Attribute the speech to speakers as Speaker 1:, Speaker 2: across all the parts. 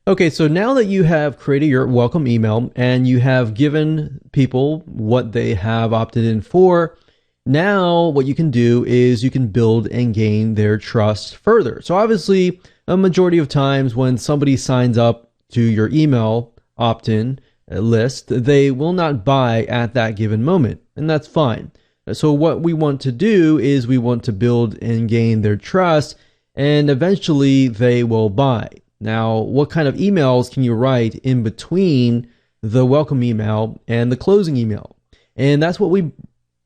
Speaker 1: Okay, so now that you have created your welcome email and you have given people what they have opted in for, now what you can do is you can build and gain their trust further. So obviously, a majority of times when somebody signs up to your email opt-in list, they will not buy at that given moment, and that's fine. So what we want to do is we want to build and gain their trust, and eventually they will buy. Now, what kind of emails can you write in between the welcome email and the closing email? And that's what we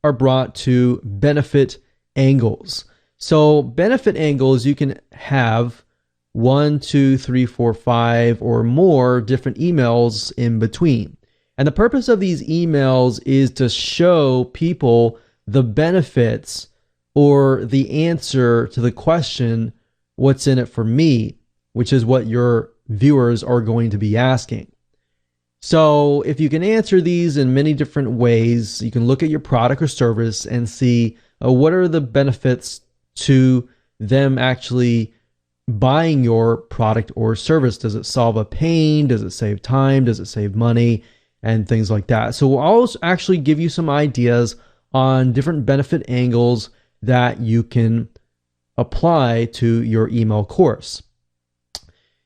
Speaker 1: are brought to benefit angles. So benefit angles, you can have 1, 2, 3, 4, 5 or more different emails in between. And the purpose of these emails is to show people the benefits or the answer to the question, what's in it for me? Which is what your viewers are going to be asking. So if you can answer these in many different ways, you can look at your product or service and see what are the benefits to them actually buying your product or service. Does it solve a pain? Does it save time? Does it save money? And things like that. So I'll actually give you some ideas on different benefit angles that you can apply to your email course.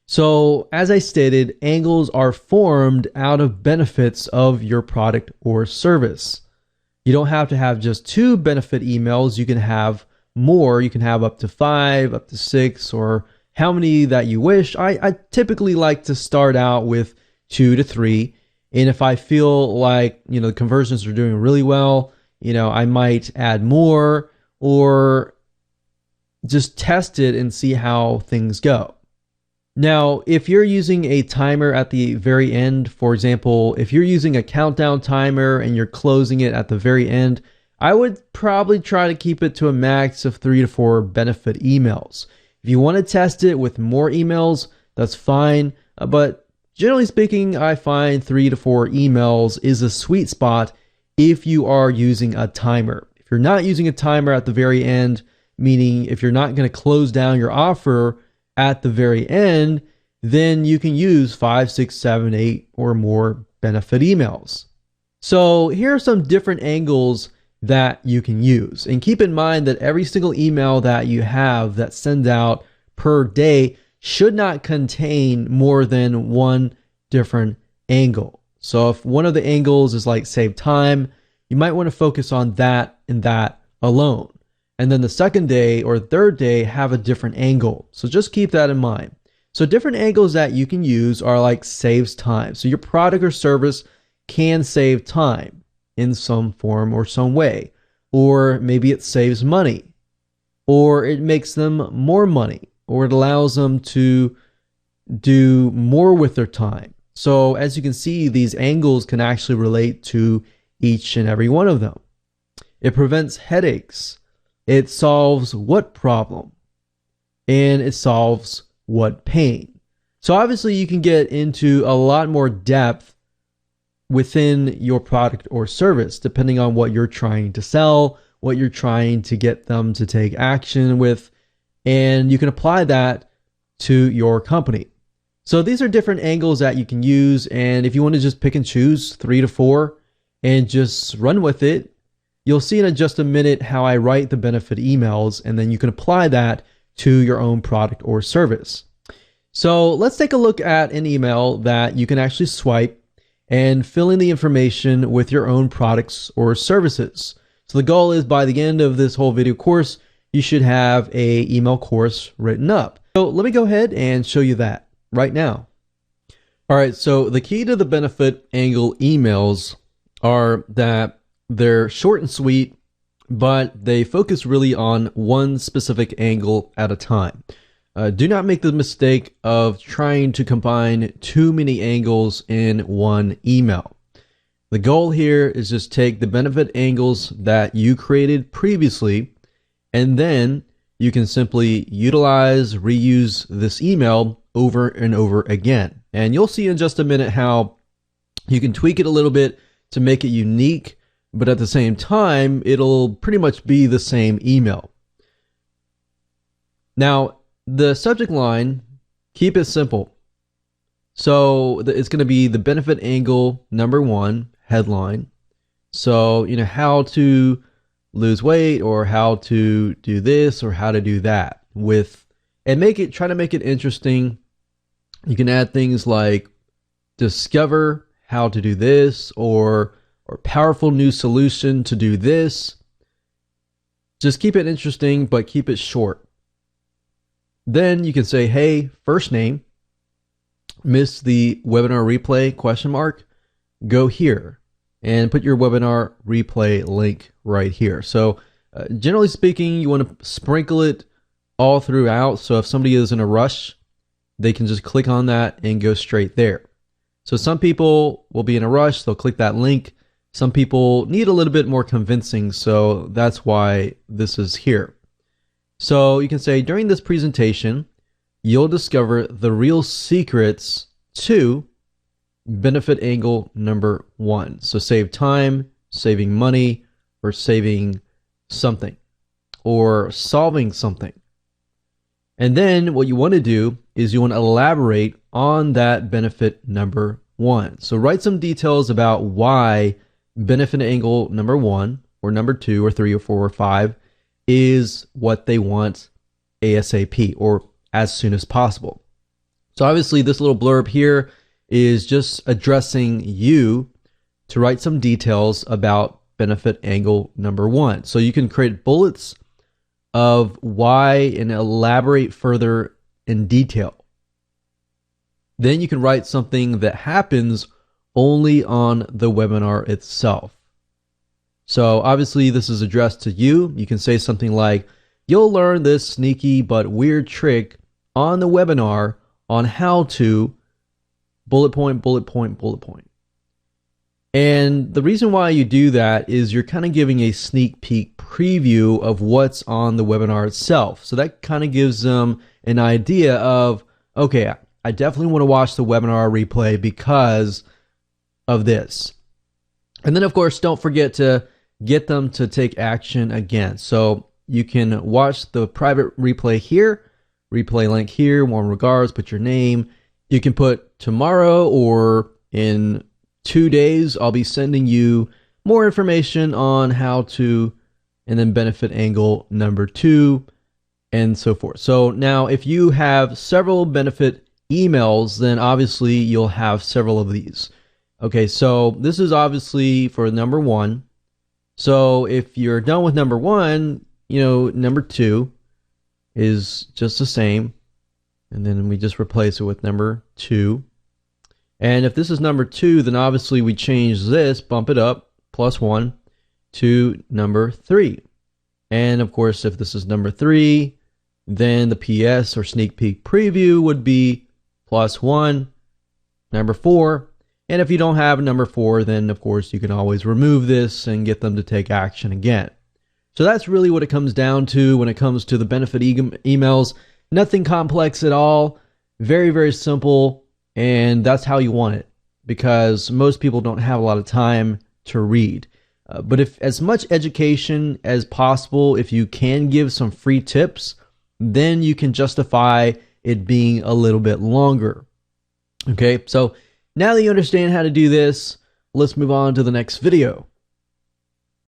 Speaker 1: So as I stated, angles are formed out of benefits of your product or service. You don't have to have just 2 benefit emails. You can have more. You can have up to 5, up to 6, or how many that you wish. I typically like to start out with 2 to 3. And if I feel like, the conversions are doing really well, I might add more or just test it and see how things go. Now, if you're using a timer at the very end, for example, if you're using a countdown timer and you're closing it at the very end, I would probably try to keep it to a max of 3 to 4 benefit emails. If you want to test it with more emails, that's fine. But generally speaking, I find 3 to 4 emails is a sweet spot if you are using a timer. If you're not using a timer at the very end, meaning if you're not going to close down your offer at the very end, then you can use 5, 6, 7, 8 or more benefit emails. So here are some different angles that you can use. And keep in mind that every single email that you have that sends out per day should not contain more than 1 different angle. So if one of the angles is like save time, you might want to focus on that and that alone. And then the second day or third day have a different angle. So just keep that in mind. So different angles that you can use are like saves time. So your product or service can save time in some form or some way. Or maybe it saves money. Or it makes them more money. Or it allows them to do more with their time. So as you can see, these angles can actually relate to each and every one of them. It prevents headaches. It solves what problem? And it solves what pain? So obviously you can get into a lot more depth within your product or service, depending on what you're trying to sell, what you're trying to get them to take action with, and you can apply that to your company. So these are different angles that you can use, and if you want to just pick and choose 3 to 4 and just run with it, you'll see in just a minute how I write the benefit emails, and then you can apply that to your own product or service. So let's take a look at an email that you can actually swipe and fill in the information with your own products or services. So the goal is by the end of this whole video course, you should have an email course written up. So let me go ahead and show you that right now. All right, so the key to the benefit angle emails are that they're short and sweet, but they focus really on one specific angle at a time. Do not make the mistake of trying to combine too many angles in one email. The goal here is just take the benefit angles that you created previously, and then you can simply reuse this email over and over again. And you'll see in just a minute how you can tweak it a little bit to make it unique, but at the same time, it'll pretty much be the same email. Now, the subject line, keep it simple. So it's going to be the benefit angle number 1 headline. So, how to lose weight, or how to do this, or how to do that and try to make it interesting. You can add things like discover how to do this, or powerful new solution to do this. Just keep it interesting, but keep it short. Then you can say, hey, first name, missed the webinar replay, ? Go here and put your webinar replay link right here. So generally speaking, you want to sprinkle it all throughout. So if somebody is in a rush, they can just click on that and go straight there. So some people will be in a rush, they'll click that link. Some people need a little bit more convincing, so that's why this is here. So you can say, during this presentation, you'll discover the real secrets to benefit angle number 1. So save time, saving money, or saving something, or solving something. And then what you want to do is you want to elaborate on that benefit number 1. So write some details about why benefit angle number 1, or number 2, or 3, or 4, or 5 is what they want ASAP, or as soon as possible. So obviously this little blurb here is just addressing you to write some details about benefit angle number 1. So you can create bullets of why and elaborate further in detail. Then you can write something that happens only on the webinar itself. So obviously this is addressed to you. You can say something like, you'll learn this sneaky but weird trick on the webinar on how to ... And the reason why you do that is you're kind of giving a sneak peek preview of what's on the webinar itself. So that kind of gives them an idea of, okay, I definitely want to watch the webinar replay because of this. And then of course, don't forget to get them to take action again. So you can watch the private replay here, replay link here, warm regards, put your name. You can put tomorrow, or in 2 days, I'll be sending you more information on how to, and then benefit angle number 2, and so forth. So now if you have several benefit emails, then obviously you'll have several of these. Okay, so this is obviously for number 1. So if you're done with number 1, number 2 is just the same. And then we just replace it with number 2. And if this is number 2, then obviously we change this, bump it up, +1, to number 3. And of course, if this is number 3, then the PS, or sneak peek preview, would be +1, number 4. And if you don't have number 4, then of course you can always remove this and get them to take action again. So that's really what it comes down to when it comes to the benefit emails. Nothing complex at all. Very, very simple. And that's how you want it, because most people don't have a lot of time to read. But if as much education as possible, if you can give some free tips, then you can justify it being a little bit longer. Okay, so now that you understand how to do this, let's move on to the next video.